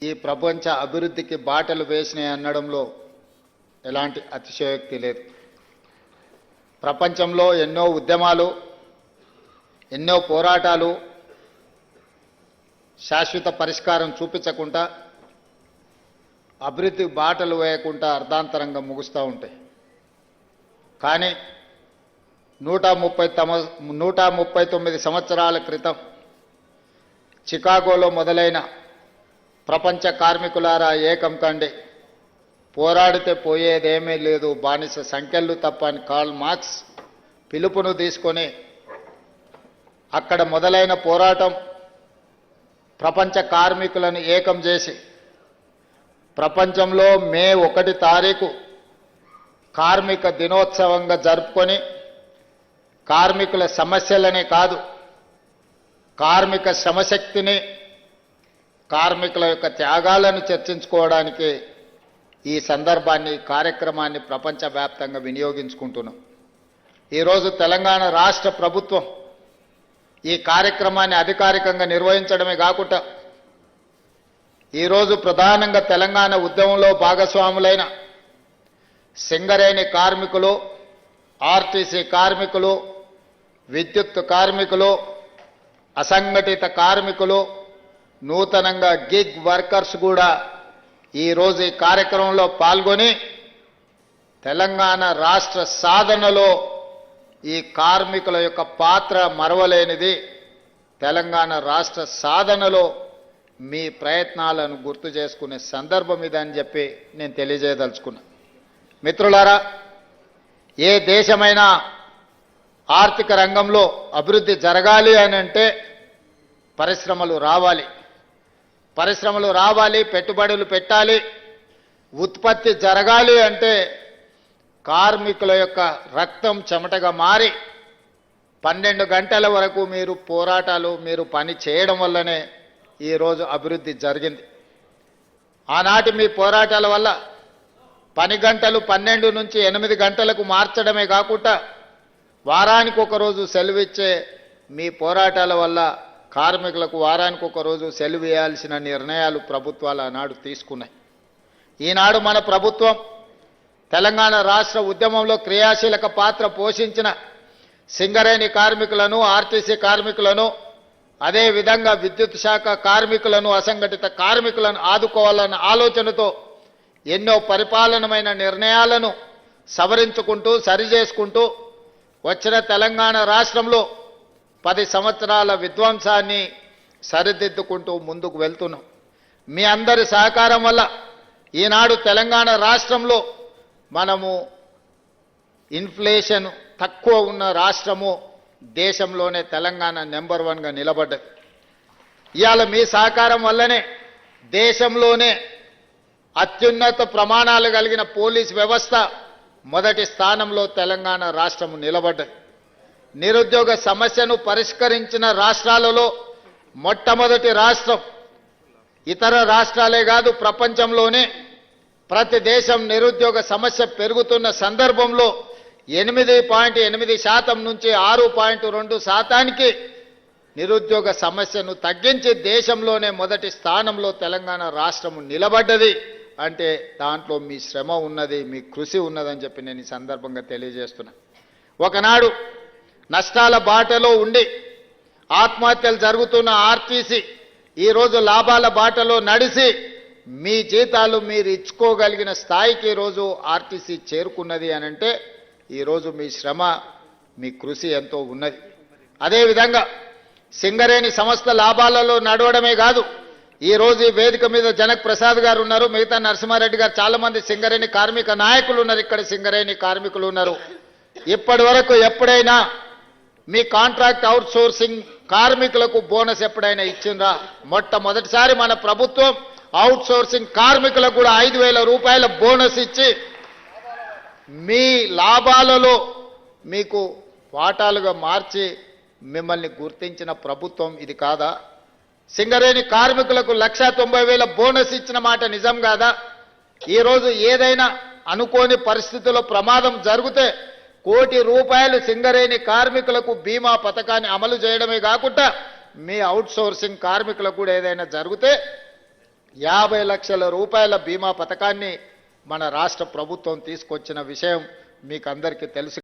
ఈ ప్రపంచ అభివృద్ధికి బాటలు వేసినాయి అనడంలో ఎలాంటి అతిశయోక్తి లేదు. ప్రపంచంలో ఎన్నో ఉద్యమాలు, ఎన్నో పోరాటాలు శాశ్వత పరిష్కారం చూపించకుండా, అభివృద్ధి బాటలు వేయకుండా అర్ధాంతరంగా ముగుస్తూ ఉంటాయి. కానీ 139 సంవత్సరాల క్రితం చికాగోలో మొదలైన ప్రపంచ కార్మికులారా ఏకం కండి, పోరాడితే పోయేదేమీ లేదు, బానిస సంఖ్యలు తప్ప అని కార్ల్ మార్క్స్ పిలుపును తీసుకొని అక్కడ మొదలైన పోరాటం ప్రపంచ కార్మికులను ఏకం చేసి ప్రపంచంలో మే 1 తారీఖు కార్మిక దినోత్సవంగా జరుపుకొని కార్మికుల సమస్యలనే కాదు, కార్మిక శ్రమశక్తిని, కార్మికుల యొక్క త్యాగాలను చర్చించుకోవడానికి ఈ సందర్భాన్ని, కార్యక్రమాన్ని ప్రపంచవ్యాప్తంగా వినియోగించుకుంటున్నాం. ఈరోజు తెలంగాణ రాష్ట్ర ప్రభుత్వం ఈ కార్యక్రమాన్ని అధికారికంగా నిర్వహించడమే కాకుండా ఈరోజు ప్రధానంగా తెలంగాణ ఉద్యమంలో భాగస్వాములైన సింగరేణి కార్మికులు, ఆర్టీసీ కార్మికులు, విద్యుత్ కార్మికులు, అసంఘటిత కార్మికులు, నూతనంగా గిగ్ వర్కర్స్ కూడా ఈరోజు ఈ కార్యక్రమంలో పాల్గొని తెలంగాణ రాష్ట్ర సాధనలో ఈ కార్మికుల యొక్క పాత్ర మరవలేనిది. తెలంగాణ రాష్ట్ర సాధనలో మీ ప్రయత్నాలను గుర్తు చేసుకునే సందర్భం ఇదని చెప్పి నేను తెలియజేయదలుచుకున్నా. మిత్రులారా, ఏ దేశమైనా ఆర్థిక రంగంలో అభివృద్ధి జరగాలి అని అంటే పరిశ్రమలు రావాలి, పెట్టుబడులు పెట్టాలి. ఉత్పత్తి జరగాలి అంటే కార్మికుల యొక్క రక్తం చెమటగా మారి 12 గంటల వరకు మీరు పోరాటాలు, మీరు పని చేయడం వల్లనే ఈరోజు అభివృద్ధి జరిగింది. ఆనాటి మీ పోరాటాల వల్ల పని గంటలు 12 నుంచి 8 గంటలకు మార్చడమే కాకుండా వారానికి ఒక రోజు సెలవు ఇచ్చే మీ పోరాటాల వల్ల కార్మికులకు వారానికి ఒక రోజు సెలవు ఇవ్వాల్సిన నిర్ణయాలు ప్రభుత్వాలు ఆనాడు తీసుకున్నాయి. ఈనాడు మన ప్రభుత్వం తెలంగాణ రాష్ట్ర ఉద్యమంలో క్రియాశీలక పాత్ర పోషించిన సింగరేణి కార్మికులను, ఆర్టీసీ కార్మికులను, అదేవిధంగా విద్యుత్ శాఖ కార్మికులను, అసంఘటిత కార్మికులను ఆదుకోవాలన్న ఆలోచనతో ఎన్నో పరిపాలనమైన నిర్ణయాలను సవరించుకుంటూ, సరిచేసుకుంటూ వచ్చిన తెలంగాణ రాష్ట్రంలో 10 సంవత్సరాల విధ్వంసాన్ని సరిదిద్దుకుంటూ ముందుకు వెళ్తున్నాం. మీ అందరి సహకారం వల్ల ఈనాడు తెలంగాణ రాష్ట్రంలో మనము ఇన్ఫ్లేషన్ తక్కువ ఉన్న రాష్ట్రము, దేశంలోనే తెలంగాణ నెంబర్ 1గా నిలబడ్డది. ఇవాళ మీ సహకారం వల్లనే దేశంలోనే అత్యున్నత ప్రమాణాలు కలిగిన పోలీస్ వ్యవస్థ మొదటి స్థానంలో తెలంగాణ రాష్ట్రము నిలబడ్డది. నిరుద్యోగ సమస్యను పరిష్కరించిన రాష్ట్రాలలో మొట్టమొదటి రాష్ట్రం. ఇతర రాష్ట్రాలే కాదు, ప్రపంచంలోనే ప్రతి దేశం నిరుద్యోగ సమస్య పెరుగుతున్న సందర్భంలో 8.8% నుంచి 6.2% నిరుద్యోగ సమస్యను తగ్గించి దేశంలోనే మొదటి స్థానంలో తెలంగాణ రాష్ట్రము నిలబడ్డది. అంటే దాంట్లో మీ శ్రమ ఉన్నది, మీ కృషి ఉన్నదని చెప్పి నేను ఈ సందర్భంగా తెలియజేస్తున్నా. ఒకనాడు నష్టాల బాటలో ఉండి ఆత్మహత్యలు జరుగుతున్న ఆర్టీసీ ఈరోజు లాభాల బాటలో నడిచి మీ జీతాలు మీరు ఇచ్చుకోగలిగిన స్థాయికి ఈరోజు ఆర్టీసీ చేరుకున్నది అని అంటే ఈరోజు మీ శ్రమ, మీ కృషి ఎంతో ఉన్నది. అదేవిధంగా సింగరేణి సంస్థ లాభాలలో నడవడమే కాదు, ఈరోజు ఈ వేదిక మీద జనక్ ప్రసాద్ గారు ఉన్నారు, మిగతా నరసింహారెడ్డి గారు, చాలా మంది సింగరేణి కార్మిక నాయకులు ఉన్నారు, ఇక్కడ సింగరేణి కార్మికులు ఉన్నారు. ఇప్పటి వరకు ఎప్పుడైనా మీ కాంట్రాక్ట్ అవుట్ సోర్సింగ్ కార్మికులకు బోనస్ ఎప్పుడైనా ఇచ్చిండ్రా? మొట్టమొదటిసారి మన ప్రభుత్వం అవుట్ సోర్సింగ్ కార్మికులకు కూడా 5,000 రూపాయల బోనస్ ఇచ్చి మీ లాభాలలో మీకు వాటాలుగా మార్చి మిమ్మల్ని గుర్తించిన ప్రభుత్వం ఇది కాదా? సింగరేణి కార్మికులకు 1,90,000 బోనస్ ఇచ్చిన మాట నిజం కాదా? ఈరోజు ఏదైనా అనుకోని పరిస్థితుల్లో ప్రమాదం జరిగితే ₹1 కోటి సింగరేణి కార్మికులకు బీమా పథకాన్ని అమలు చేయడమే కాకుండా మీ అవుట్ సోర్సింగ్ కార్మికులకు కూడా ఏదైనా జరిగితే 50 లక్షల రూపాయల బీమా పథకాన్ని మన రాష్ట్ర ప్రభుత్వం తీసుకొచ్చిన విషయం మీకు అందరికీ తెలుసు.